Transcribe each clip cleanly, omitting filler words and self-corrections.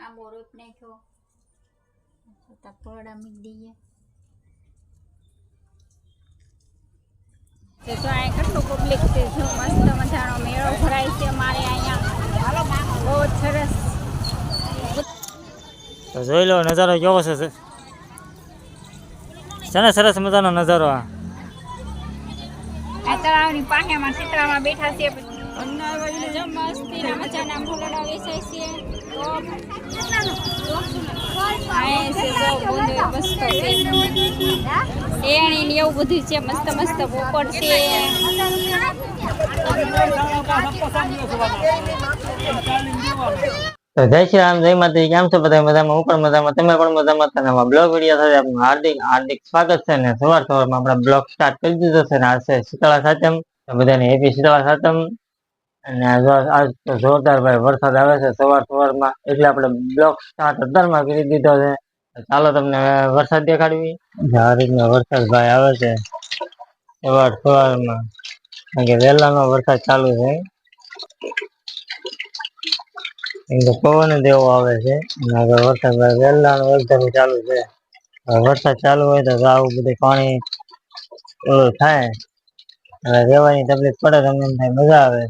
આંબો રોપ નાખ્યો, પકોડા મૂકી દઈએ. તો અહીં કેટલું પબ્લિક છે, જો મસ્ત મજાનો મેળો ભરાય છે અમારે અહીંયા, બહુ જ સરસ. તો જોઈ લો નજારો કેવો છે ને, સરસ મજાનો નજારો. આ તળાવની પાણીમાં ચિત્રામાં બેઠા છે, મસ્તી મજાના ફૂલડા વેચાય છે. એણી એવું બધું છે, મસ્ત મસ્ત પોપટ છે. તો જય શ્રી રામ, જય માતાજી. કેમ છો બધા? મજામાં? હું પણ મજામાં, તમે પણ મજામાં. તેનામાં બ્લોગ વિડીયો સાથે આપનું હાર્દિક હાર્દિક સ્વાગત છે. ને સવારમાં આપણા બ્લોગ સ્ટાર્ટ કરી દીધો છે ને આ છે શીતળા સાતમ. બધાને હેપી શીતળા સાતમ. અને આજ તો જોરદાર ભાઈ વરસાદ આવે છે સવારમાં, એટલે આપણે બ્લોગ સ્ટાર્ટ અત્યારમાં કરી દીધો છે. ચાલો તમને વરસાદ દેખાડવી. આ રીતના વરસાદ ભાઈ આવે છે સવારમાં, કારણ કે વહેલાનો વરસાદ ચાલુ છે. પવન દેવો આવે છે અને વરસાદ વહેલા એકદમ ચાલુ છે. વરસાદ ચાલુ હોય તો આવું બધું પાણી થાય, હવે રહેવાની તકલીફ પડે, તમને એમ થાય મજા આવે.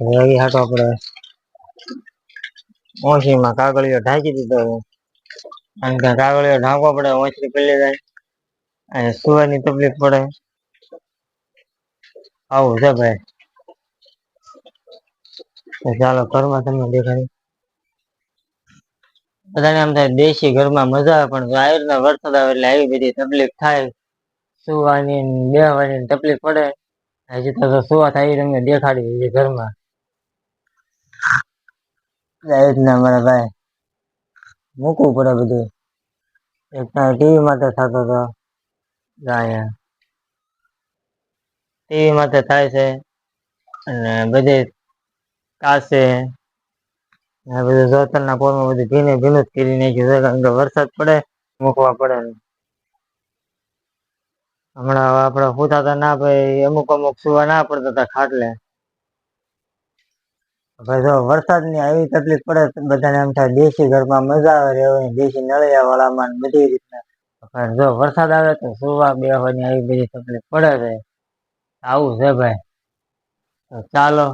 એવી હાટો આપણે ઓછીમાં કાગળિયો ઢાંકી દીધો છે, કારણ કે કાગળિયો ઢાંકવો પડે, ઓછરી પડી જાય અને સુવાની તકલીફ પડે. આવું છે ભાઈ. ચાલો ઘરમાં તમને દેખાડી. બધાને એમ થાય દેશી ઘરમાં મજા આવે, પણ આવી રીતના વરસાદ આવે એટલે આવી બધી તકલીફ થાય, સુવાની બેહવાની તકલીફ પડે. હજી તો સુવા થાય તમને દેખાડી ઘરમાં. આવી રીતના મારા ભાઈ મૂકવું પડે બધું. એક ટીવી માટે થતો હતો, ટીવી માટે થાય છે, અને બધી કાશે આ બધું જોતરના પોરમાં બધું ભીનું જ કરી નાખ્યું છે, કારણ કે વરસાદ પડે મૂકવા પડે. હમણાં આપડે સુતા ના ભાઈ, અમુક સુવા ના પડતા હતા ખાટલે. ભાઈ જો વરસાદ ની આવી તકલીફ પડે, બધાને એમ થાય દેશી ઘરમાં મજા આવે રહેવાની, દેશી નળિયા વાળામાં બધી રીતના. જો વરસાદ આવે તો સુવા બેહવાની આવી બધી તકલીફ પડે છે. આવું છે ભાઈ. તો ચાલો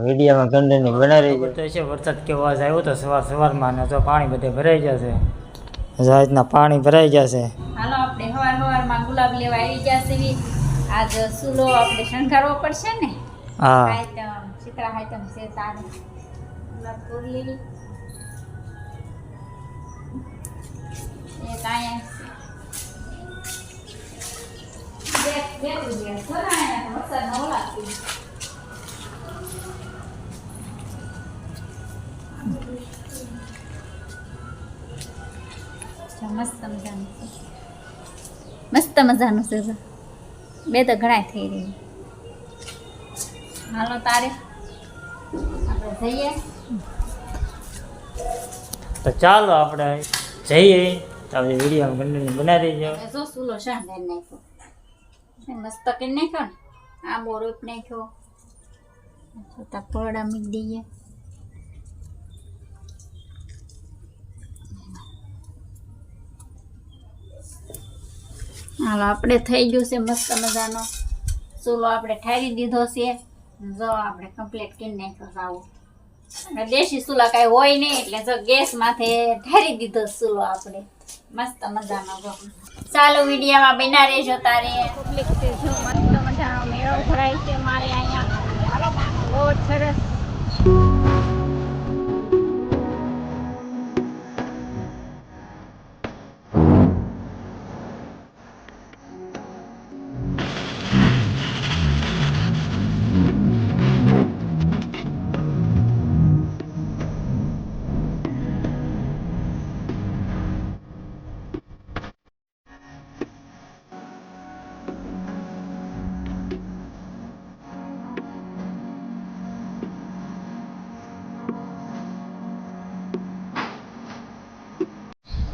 વિડીયોમાં કન્ટિન્યુ બનાવી છે. વરસાદ કેવો આજ આવ્યો તો સવારમાં, ને તો પાણી બધે ભરાઈ જશે. આ રીતના પાણી ભરાઈ જશે. હાલો આપણે સવારમાં ગુલાબ લેવા આવી જશે. આજ સુલો આપણે શણગારવો પડશે ને. હા, શીતળા સાતમ છે તારે ગુલાબ તોડી લેવી. એક અહીંયા વરસાદ ન લાગતી. મસ્ત મજાનું છે, મસ્ત મજાનું છે. બે તો ઘણા થઈ રહી. હાલો તારે આપણે જઈએ. તો ચાલો આપણે જઈએ. તમે વિડીયો કન્ટિન્યુ બનાવી દેજો. જો સુલો શણગારી નાખ્યો, મસ્ત કરી નાખ્યો ને, આંબો રોપ નાખ્યો, પકોડા મૂકી દઈએ. હાલો આપણે થઈ ગયું છે મસ્ત મજાનો ચૂલો આપણે ઠારી દીધો છે. જો આપણે કમ્પ્લીટ કરી નાખ્યો આવું. અને દેશી ચૂલા કાંઈ હોય નહીં, એટલે જો ગેસ માથે ઠારી દીધો ચૂલો આપણે મસ્ત મજાનો. જો ચાલો વિડીયોમાં બના રહેજો. તારે પબ્લિક છે, જો મસ્ત મજાનો મેળો ભરાય છે મારે અહીંયા, બહુ જ સરસ.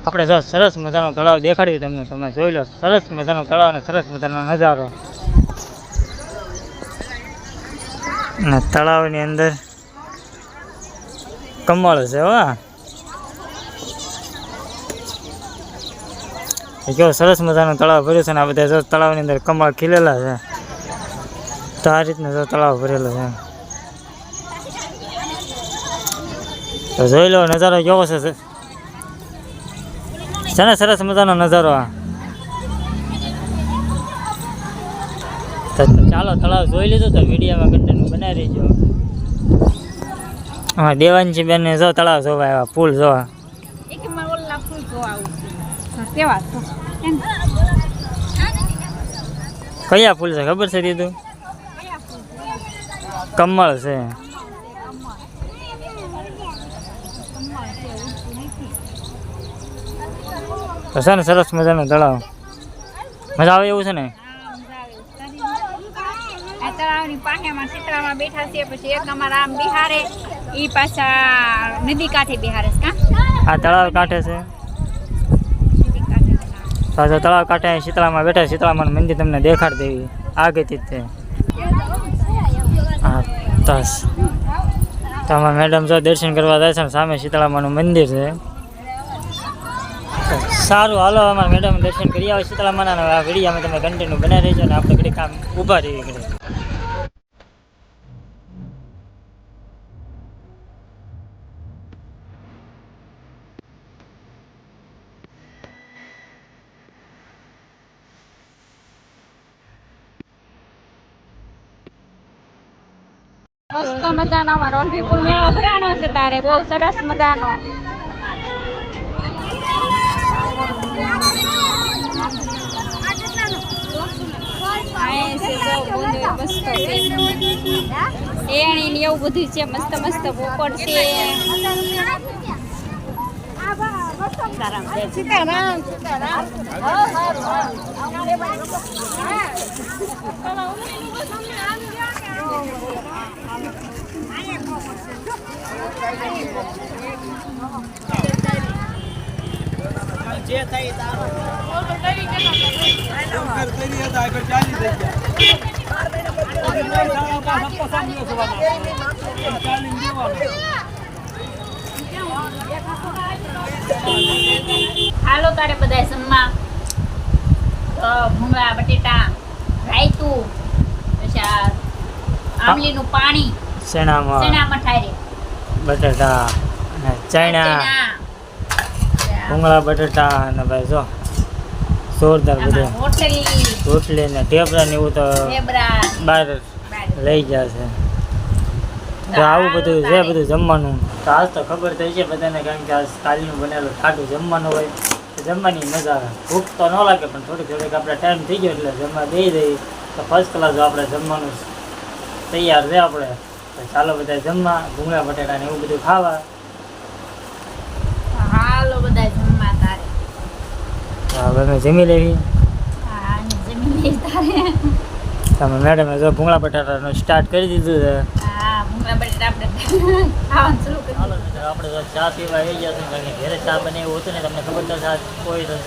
આપણે જો સરસ મજાનો તળાવ દેખાડ્યું તમને, તમે જોઈ લો. સરસ મજાનો તળાવ અને સરસ મજાનો નજારો. અને તળાવની અંદર કમળ છે. જો સરસ મજાનો તળાવ ભર્યો છે ને આ બધા જો તળાવની અંદર કમળ ખીલેલા છે. તો આ રીતનો જો તળાવ ભરેલો છે. તો જોઈ લો નજારો કેવો છે ને સરસ મજાનો નજારો આ. તો ચાલો તળાવ જોઈ લીધું તો વિડીયોમાં કન્ટિન્યુ બનાવી રહીજો. હા દેવાંશી બેન જો તળાવ જોવા આવ્યા પુલ જોવા. કયા ફૂલ છે ખબર છે દીધું? કમળ છે. તો છે ને સરસ મજાનું તળાવ. મજા આવે એવું છે ને? તળાવની પાસેમાં શીતળામાં બેઠા છે. પછી એક અમારા આમ બિહારે ઈ પાછા નદી કાંઠે બિહારે છે. આ તળાવ કાંઠે છે. પાછા તળાવ કાંઠે શીતળામાં બેઠા. શીતળામાં મંદિર તમને દેખાડ દેવી આગેથી જ છે. હા બસ તો અમારા મેડમ જો દર્શન કરવા જાય છે ને સામે શીતળામાનું મંદિર છે. સારું હાલો અમારા મેડમ દર્શન કરી આવે શીતળામાના. આ વિડીયોમાં તમે કન્ટિન્યુ બનાવી રહેજો ને આપણે ઘડી કામ ઊભા રહીએ ઘડી. મસ્ત મજાનો અમારો રણવીરપુર મેળો ભરાણો છે તારે બહુ સરસ મજાનો. એણી ને એવું બધું છે મસ્ત મસ્ત પોપટ છે. જે થઈ તારો હાલો તારે બધા જમવા. તો ભૂંગળા બટેટા રાયતું પછી આમલીનું પાણી ચણા મઠારી બટાટા અને ચણા ભૂંગળા બટાટા અને ભાઈ જો જોરદાર બધું રોટલી ને ઢેબરા ને એવું તો બહાર લઈ જશે. તો આવું બધું છે બધું જમવાનું. તો આજ તો ખબર થઈ છે બધાને કારણ કે આજ કાલનું બનેલું ખાટું જમવાનું હોય તો જમવાની મજા આવે. ભૂખ તો ન લાગે પણ થોડીક આપણે ટાઈમ થઈ ગયો એટલે જમવા દઈ દઈએ તો ફર્સ્ટ ક્લાસ આપણે જમવાનું તૈયાર છે આપણે. તો ચાલો બધા જમવા ભૂંગળા બટાટા ને એવું બધું ખાવા. હાલો બધા જમવા તારે. હવે અમે જમી લેવી. હા જમી લઈ તારે. તમે મેડમે જો ભૂંગળા બટાટાનું સ્ટાર્ટ કરી દીધું છે. હા ભૂંગળા બટાટા આપણે ખાવાનું શરૂ કરી. હાલો આપણે તો ચા પીવા આવી ગયા કારણ કે ઘરે ચા બને એવું હતું ને તમને ખબર તો ચા કોઈ તો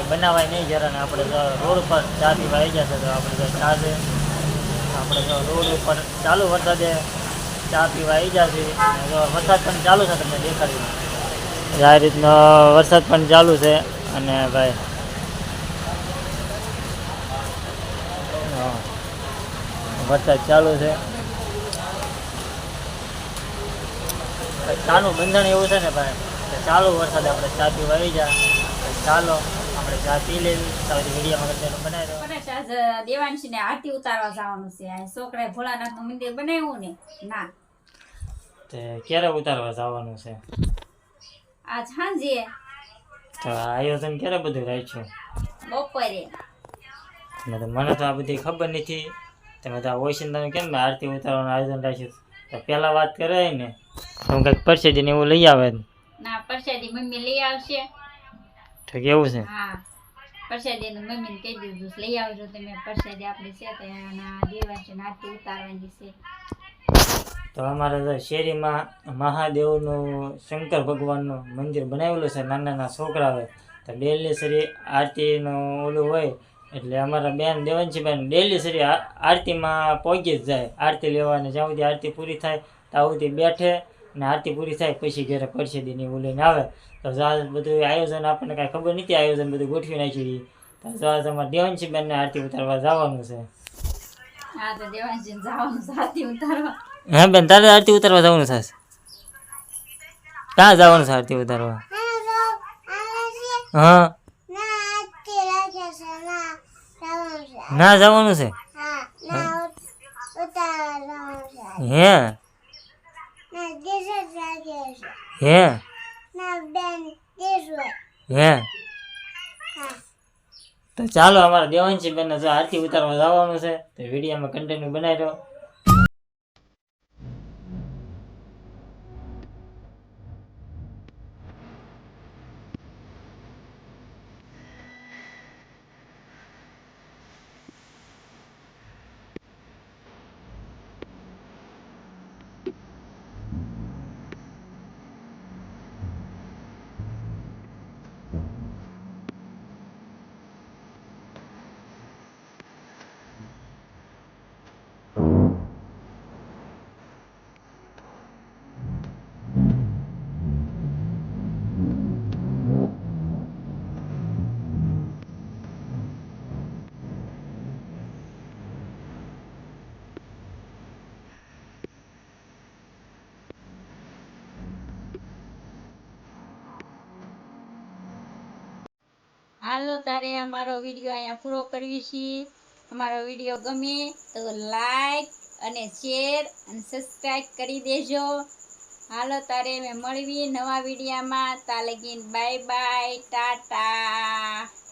બનાવાય નહીં જરા ને આપણે તો રોડ ઉપર ચા પીવા આવી ગયા છે. તો આપણે તો ચા છે આપણે જો રોડ ઉપર ચાલુ વરસાદે ચા પીવા આવી ગયા છે. જો વરસાદ પણ ચાલુ છે તમને દેખાડ્યું આ રીતનો વરસાદ પણ ચાલુ છે. અને ભાઈ વરસાદ ચાલુ છે. ચાનું બંધણ એવું છે ને ભાઈ ચાલુ વરસાદે આપણે ચા પીવા આવી જાય. ચાલો આપણે ચા પી લેવી. વિડીયોમાં બનાવી આજ દેવાંશી ને આરતી ઉતારવા જવાનું છે. આ છોકરાએ ભોળાનાથનું મંદિર બનાવ્યું ને ના તે ક્યારે ઉતારવા જવાનું છે? આજ સાંજે. તો આયોજન ક્યારે બધું રાખ્યું? બપોરે. મને તો આ બધી ખબર નથી. તમે તો ઓશિંદાનું કેમ આરતી ઉતારવાનું આયોજન રાખ્યું? તો પહેલાં વાત કરાય ને તમે કંઈક પરસેદી ને એવું લઈ આવે. ના પરસાદી મમ્મી લઈ આવશે. તો કેવું છે? હા પરસાદી નું મમ્મીને કહી દીધું લઈ આવજો તમે પરસાદી આપણે છે ત્યાં દેવાંશી આરતી ઉતારવાની છે. તો અમારે તો શેરીમાં મહાદેવનું શંકર ભગવાનનું મંદિર બનાવેલું છે. નાના નાના છોકરા હોય તો ડેલી સરી આરતીનું ઓલું હોય એટલે અમારા બેન દેવાંશીબેન ડેલી સરી આરતીમાં પહોંચી જ જાય. આરતી લેવાની જ્યાં સુધી આરતી પૂરી થાય ત્યાં સુધી બેઠે અને આરતી પૂરી થાય પછી ઘરે પરસેદી ને એવું લઈને આવે તો જહાજ બધું આયોજન આપણને કાંઈ ખબર નથી આયોજન બધું ગોઠવી નાખ્યું તો જહાજ અમારે દેવાંશી બેનને આરતી ઉતારવા જવાનું છે હા તો દેવાંશીને જવાનું સાથી ઉતારવા હા બેન તારે આરતી ઉતારવા જવાનું થશે ક્યાં જવાનું છે આરતી ઉતારવા હા ના જવાનું છે હે હે હે તો ચાલો અમારા દેવાંશી બેન જો આરતી ઉતારવા જવાનું છે તો વિડીયોમાં કન્ટિન્યુ બનાવી દો હાલો તારે અમારો વિડીયો અહીંયા પૂરો કરવી છીએ અમારો વિડીયો ગમે તો લાઈક અને શેર અને સબસ્ક્રાઈબ કરી દેજો હાલો તારે મેં મળવી નવા વિડીયામાં તા લગીન બાય બાય ટાટા